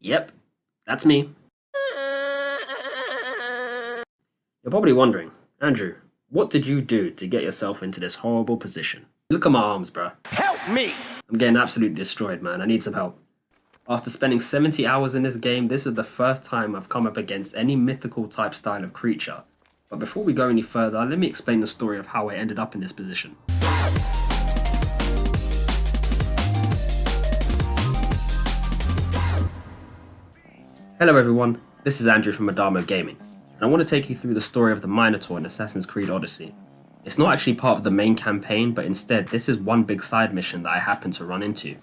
Yep, that's me. You're probably wondering, Andrew, what did you do to get yourself into this horrible position? Look at my arms, bruh. Help me! I'm getting absolutely destroyed, man. I need some help. After spending 70 hours in this game, this is the first time I've come up against any mythical type style of creature. But before we go any further, let me explain the story of how I ended up in this position. Hello everyone, this is Andrew from ADAMO Gaming, and I want to take you through the story of the Minotaur in Assassin's Creed Odyssey. It's not actually part of the main campaign, but instead this is one big side mission that I happened to run into.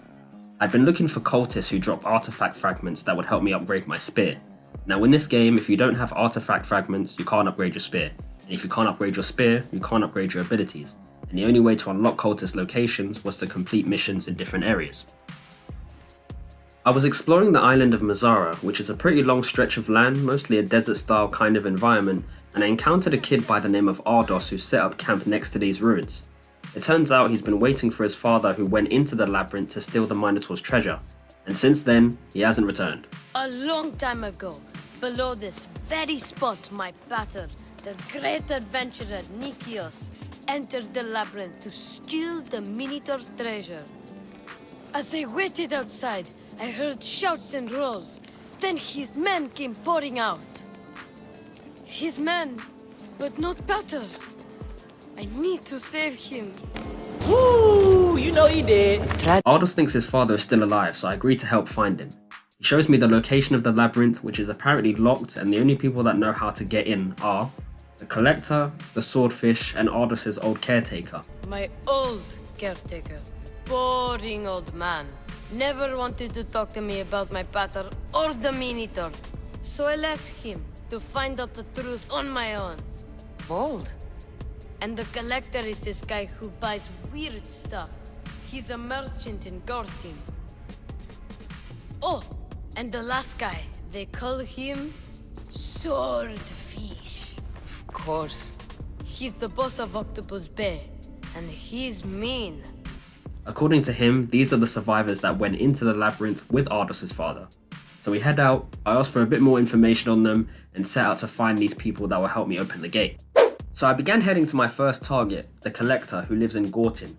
I'd been looking for cultists who drop artifact fragments that would help me upgrade my spear. Now in this game, if you don't have artifact fragments, you can't upgrade your spear, and if you can't upgrade your spear, you can't upgrade your abilities, and the only way to unlock cultist locations was to complete missions in different areas. I was exploring the island of Mazara, which is a pretty long stretch of land, mostly a desert style kind of environment, and I encountered a kid by the name of Ardos who set up camp next to these ruins. It turns out he's been waiting for his father who went into the labyrinth to steal the Minotaur's treasure, and since then, he hasn't returned. A long time ago, below this very spot, my pater, the great adventurer Nikios, entered the labyrinth to steal the Minotaur's treasure. As I waited outside, I heard shouts and roars. Then his men came pouring out. His men, but not Pater. I need to save him. Woo! You know he did. Ardos thinks his father is still alive, so I agree to help find him. He shows me the location of the labyrinth, which is apparently locked, and the only people that know how to get in are the Collector, the Swordfish, and Ardos's old caretaker. My old caretaker. Boring old man. Never wanted to talk to me about my pater or the Minotaur. So I left him to find out the truth on my own. Bold. And the Collector is this guy who buys weird stuff. He's a merchant in Gortin. Oh, and the last guy, they call him Swordfish. Of course. He's the boss of Octopus Bay, and he's mean. According to him, these are the survivors that went into the labyrinth with Ardos's father. So we head out, I asked for a bit more information on them, and set out to find these people that will help me open the gate. So I began heading to my first target, the Collector, who lives in Gortin.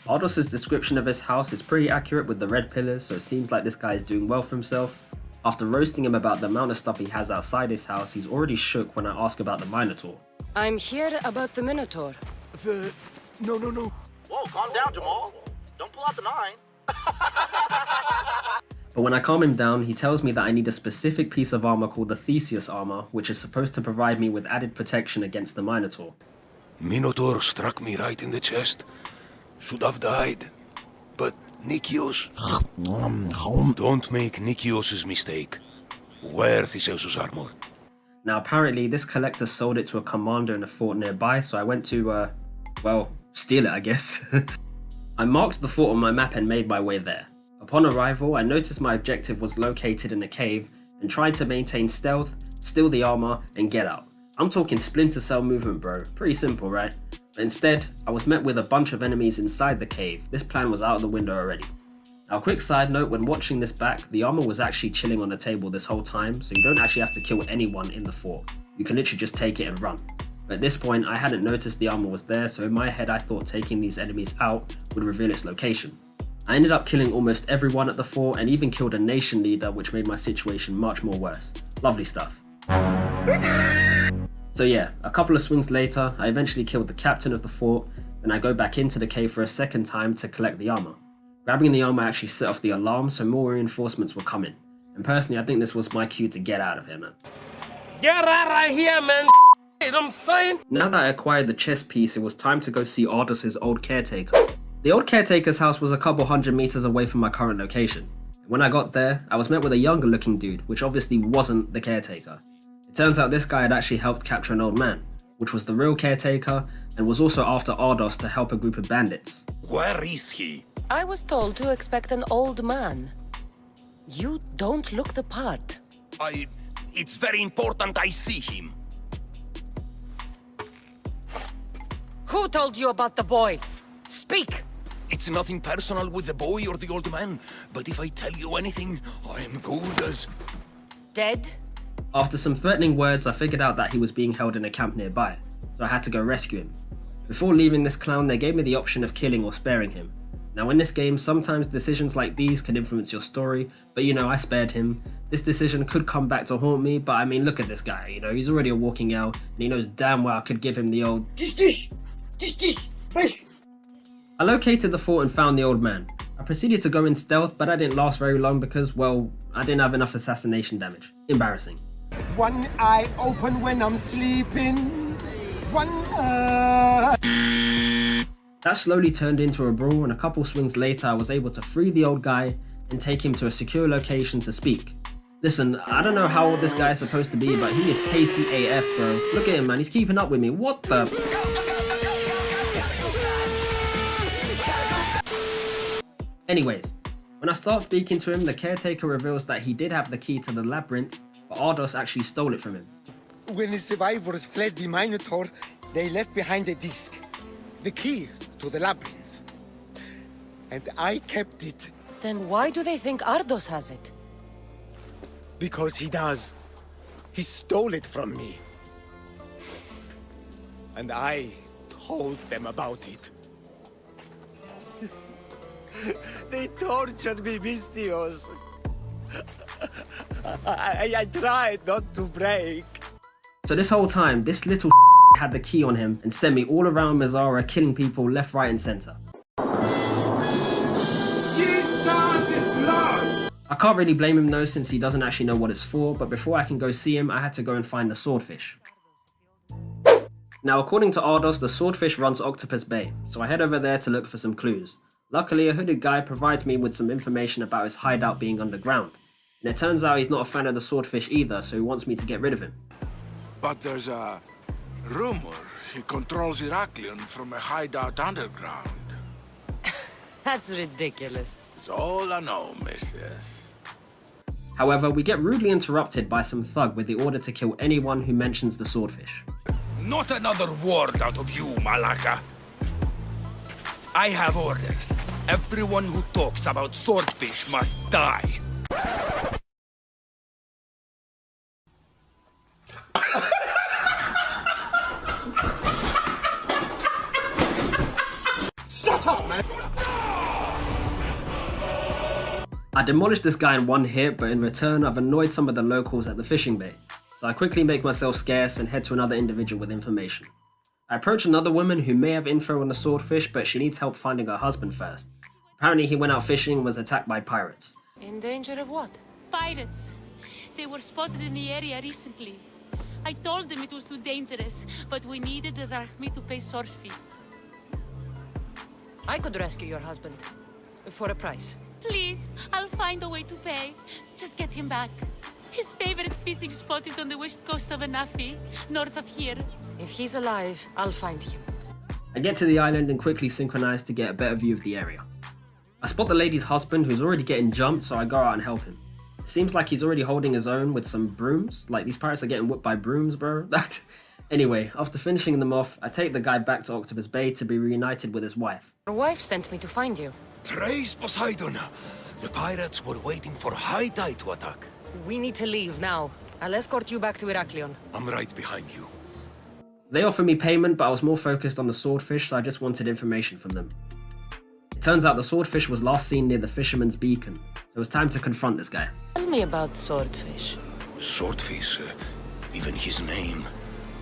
Ardos's description of his house is pretty accurate with the red pillars, so it seems like this guy is doing well for himself. After roasting him about the amount of stuff he has outside his house, he's already shook when I ask about the Minotaur. I'm here about the Minotaur. No. Whoa, calm down, Jamal. Don't pull out the 9. But when I calm him down, he tells me that I need a specific piece of armor called the Theseus armor, which is supposed to provide me with added protection against the Minotaur. Minotaur struck me right in the chest. Should have died. But Nikios... Don't make Nikios' mistake. Wear Theseus' armor. Now apparently this Collector sold it to a commander in a fort nearby, so I went to, well, steal it I guess. I marked the fort on my map and made my way there. Upon arrival, I noticed my objective was located in a cave and tried to maintain stealth, steal the armor, and get out. I'm talking Splinter Cell movement, bro. Pretty simple, right? But instead, I was met with a bunch of enemies inside the cave. This plan was out of the window already. Now, quick side note, when watching this back, the armor was actually chilling on the table this whole time, so you don't actually have to kill anyone in the fort. You can literally just take it and run. But at this point, I hadn't noticed the armor was there, so in my head I thought taking these enemies out would reveal its location. I ended up killing almost everyone at the fort and even killed a nation leader, which made my situation much more worse. Lovely stuff. So yeah, a couple of swings later, I eventually killed the captain of the fort, and I go back into the cave for a second time to collect the armor. Grabbing the armor actually set off the alarm, so more reinforcements were coming. And personally, I think this was my cue to get out of here, man. Get out of here, man. I'm saying. Now that I acquired the chest piece, it was time to go see Ardos's old caretaker. The old caretaker's house was a couple hundred meters away from my current location. When I got there, I was met with a younger looking dude, which obviously wasn't the caretaker. It turns out this guy had actually helped capture an old man, which was the real caretaker, and was also after Ardos to help a group of bandits. Where is he? I was told to expect an old man. You don't look the part. It's very important I see him. Who told you about the boy? Speak! It's nothing personal with the boy or the old man, but if I tell you anything, I'm good as... Dead? After some threatening words, I figured out that he was being held in a camp nearby, so I had to go rescue him. Before leaving this clown, they gave me the option of killing or sparing him. Now in this game, sometimes decisions like these can influence your story, but you know, I spared him. This decision could come back to haunt me, but I mean, look at this guy, you know, he's already a walking L, and he knows damn well I could give him the old dish. I located the fort and found the old man. I proceeded to go in stealth, but I didn't last very long because, well, I didn't have enough assassination damage. Embarrassing. One eye open when I'm sleeping. One eye. That slowly turned into a brawl, and a couple swings later I was able to free the old guy and take him to a secure location to speak. Listen, I don't know how old this guy is supposed to be, but he is pacey AF, bro. Look at him, man, he's keeping up with me. What the... Anyways, when I start speaking to him, the caretaker reveals that he did have the key to the labyrinth, but Ardos actually stole it from him. When the survivors fled the Minotaur, they left behind a disc. The key to the labyrinth. And I kept it. Then why do they think Ardos has it? Because he does. He stole it from me. And I told them about it. They tortured me, Mystios. I tried not to break. So this whole time, this little had the key on him and sent me all around Mazzara killing people left, right and center. I can't really blame him though, since he doesn't actually know what it's for, but before I can go see him, I had to go and find the swordfish. Now according to Ardos, the swordfish runs Octopus Bay, so I head over there to look for some clues. Luckily, a hooded guy provides me with some information about his hideout being underground, and it turns out he's not a fan of the swordfish either, so he wants me to get rid of him. But there's a rumor he controls Heraklion from a hideout underground. That's ridiculous. It's all I know, mistress. However, we get rudely interrupted by some thug with the order to kill anyone who mentions the swordfish. Not another word out of you, Malaka. I have orders. Everyone who talks about swordfish must die. Shut up, man! I demolished this guy in one hit, but in return I've annoyed some of the locals at the fishing bay, so I quickly make myself scarce and head to another individual with information. I approach another woman who may have info on the swordfish, but she needs help finding her husband first. Apparently he went out fishing and was attacked by pirates. In danger of what? Pirates. They were spotted in the area recently. I told them it was too dangerous, but we needed the drachmi to pay sword fees. I could rescue your husband. For a price. Please, I'll find a way to pay. Just get him back. His favorite fishing spot is on the west coast of Anafi, north of here. If he's alive, I'll find him. I get to the island and quickly synchronize to get a better view of the area. I spot the lady's husband who's already getting jumped, so I go out and help him. It seems like he's already holding his own with some brooms, like these pirates are getting whipped by brooms, bro. Anyway, after finishing them off, I take the guy back to Octopus Bay to be reunited with his wife. Your wife sent me to find you. Praise Poseidon! The pirates were waiting for high tide to attack. We need to leave now. I'll escort you back to Heraklion. I'm right behind you. They offered me payment, but I was more focused on the swordfish, so I just wanted information from them. It turns out the swordfish was last seen near the fisherman's beacon, so it was time to confront this guy. Tell me about swordfish. Swordfish, even his name.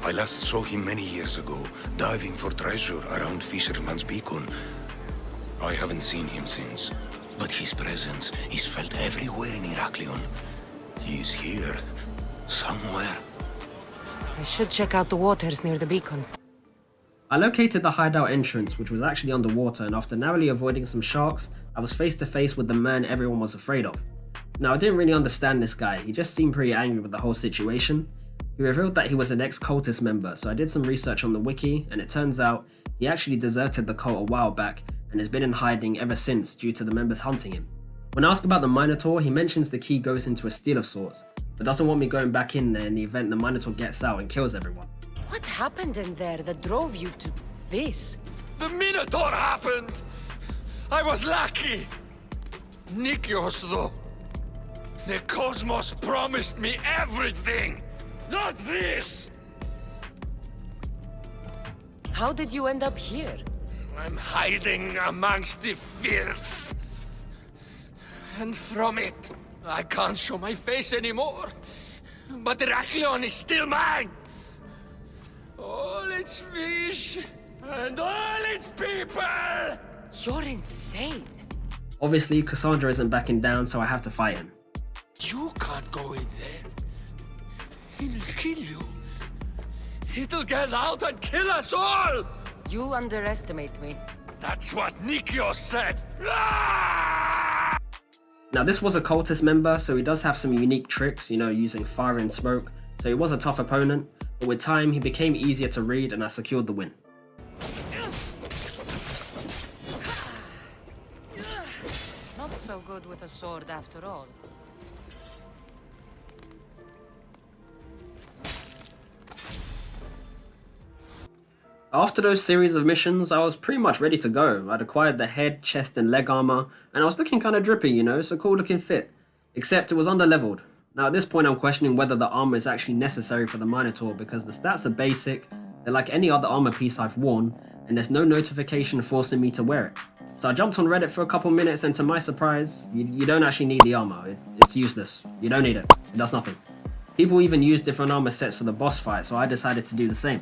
I last saw him many years ago, diving for treasure around Fisherman's Beacon. I haven't seen him since, but his presence is felt everywhere in Heraklion. He's here, somewhere. I should check out the waters near the beacon. I located the hideout entrance, which was actually underwater, and after narrowly avoiding some sharks, I was face to face with the man everyone was afraid of. Now, I didn't really understand this guy, he just seemed pretty angry with the whole situation. He revealed that he was an ex-cultist member, so I did some research on the wiki, and it turns out he actually deserted the cult a while back and has been in hiding ever since due to the members hunting him. When asked about the Minotaur, he mentions the key goes into a steel of sorts, but doesn't want me going back in there in the event the Minotaur gets out and kills everyone. What happened in there that drove you to this? The Minotaur happened! I was lucky! Nikios, though. The cosmos promised me everything! Not this! How did you end up here? I'm hiding amongst the filth. And from it, I can't show my face anymore. But Heraklion is still mine! All its fish and all its people! You're insane. Obviously, Cassandra isn't backing down, so I have to fight him. You can't go in there. He'll kill you. It'll get out and kill us all! You underestimate me. That's what Nikios said! Ah! Now this was a cultist member, so he does have some unique tricks, you know, using fire and smoke, so he was a tough opponent, but with time he became easier to read and I secured the win. Not so good with a sword after all. After those series of missions, I was pretty much ready to go. I'd acquired the head, chest and leg armor, and I was looking kinda drippy, you know, so cool looking fit. Except it was under-leveled. Now at this point I'm questioning whether the armor is actually necessary for the Minotaur because the stats are basic, they're like any other armor piece I've worn, and there's no notification forcing me to wear it. So I jumped on Reddit for a couple minutes and to my surprise, you don't actually need the armor. It's useless. You don't need it. It does nothing. People even use different armor sets for the boss fight, so I decided to do the same.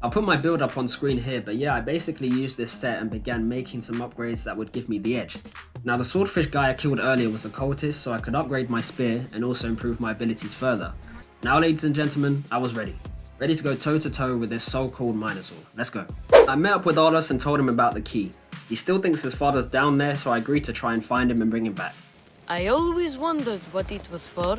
I'll put my build up on screen here, but yeah, I basically used this set and began making some upgrades that would give me the edge. Now the swordfish guy I killed earlier was a cultist, so I could upgrade my spear and also improve my abilities further. Now ladies and gentlemen, I was ready. Ready to go toe to toe with this so-called Minotaur. Let's go. I met up with Odyssey and told him about the key. He still thinks his father's down there, so I agreed to try and find him and bring him back. I always wondered what it was for.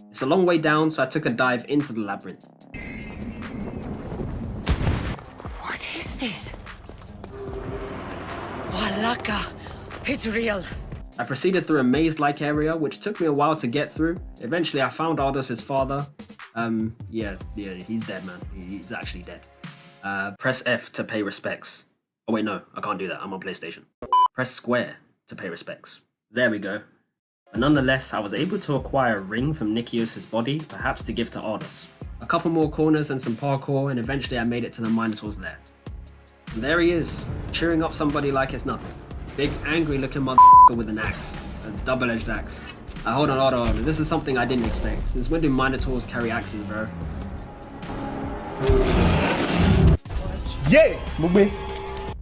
It's a long way down, so I took a dive into the labyrinth. What is this? Walaka! It's real! I proceeded through a maze-like area, which took me a while to get through. Eventually I found Aldous' father. Yeah, he's dead, man. He's actually dead. Press F to pay respects. Oh wait, no, I can't do that. I'm on PlayStation. Press square to pay respects. There we go. But nonetheless, I was able to acquire a ring from Nikios' body, perhaps to give to Odyssey. A couple more corners and some parkour, and eventually I made it to the Minotaur's lair. And there he is, cheering up somebody like it's nothing. Big, angry-looking motherfucker with an axe, a double-edged axe. Hold on, this is something I didn't expect. Since when do Minotaurs carry axes, bro? Yeah, boy.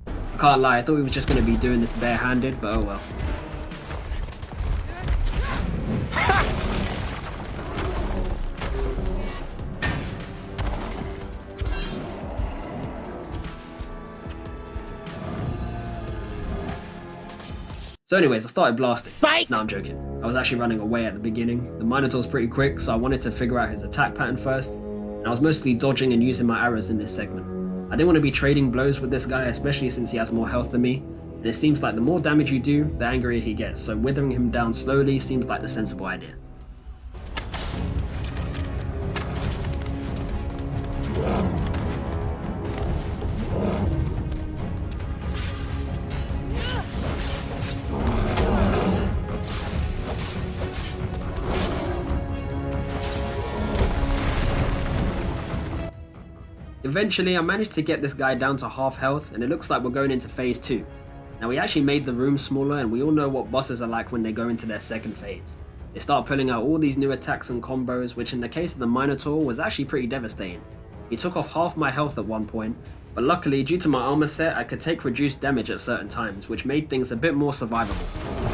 I can't lie, I thought he was just gonna be doing this bare-handed, but oh well. So anyways, I started blasting. Fight! No, I'm joking. I was actually running away at the beginning. The Minotaur's pretty quick, so I wanted to figure out his attack pattern first, and I was mostly dodging and using my arrows in this segment. I didn't want to be trading blows with this guy, especially since he has more health than me, and it seems like the more damage you do, the angrier he gets, so withering him down slowly seems like the sensible idea. Eventually, I managed to get this guy down to half health, and it looks like we're going into phase 2. Now, we actually made the room smaller, and we all know what bosses are like when they go into their second phase. They start pulling out all these new attacks and combos, which in the case of the Minotaur was actually pretty devastating. He took off half my health at one point, but luckily, due to my armor set, I could take reduced damage at certain times, which made things a bit more survivable.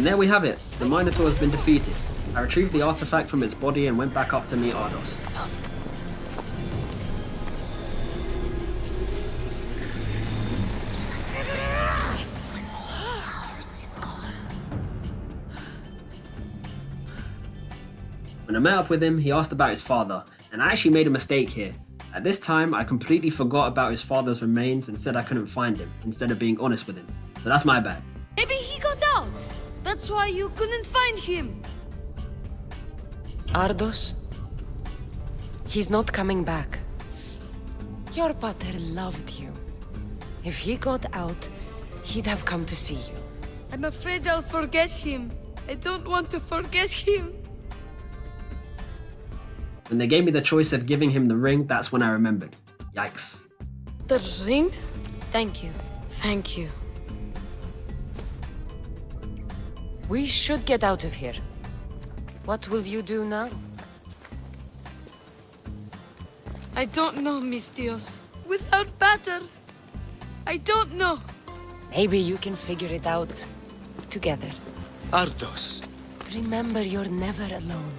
And there we have it, the Minotaur has been defeated. I retrieved the artifact from its body and went back up to meet Ardos. When I met up with him, he asked about his father, and I actually made a mistake here. At this time, I completely forgot about his father's remains and said I couldn't find him, instead of being honest with him. So that's my bad. Maybe he got out. That's why you couldn't find him. Ardos? He's not coming back. Your pater loved you. If he got out, he'd have come to see you. I'm afraid I'll forget him. I don't want to forget him. When they gave me the choice of giving him the ring, that's when I remembered. Yikes. The ring? Thank you. Thank you. We should get out of here. What will you do now? I don't know, mis Dios. Without Pater, I don't know. Maybe you can figure it out together. Ardos. Remember, you're never alone.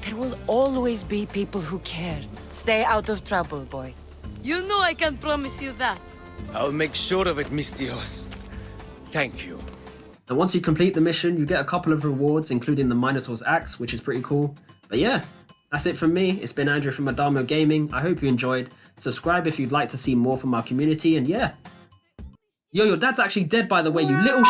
There will always be people who care. Stay out of trouble, boy. You know I can promise you that. I'll make sure of it, mis Dios. Thank you. And once you complete the mission, you get a couple of rewards, including the Minotaur's axe, which is pretty cool. But yeah, that's it from me. It's been Andrew from ADAMO Gaming. I hope you enjoyed. Subscribe if you'd like to see more from our community, and yeah. Yo, your dad's actually dead, by the way, you little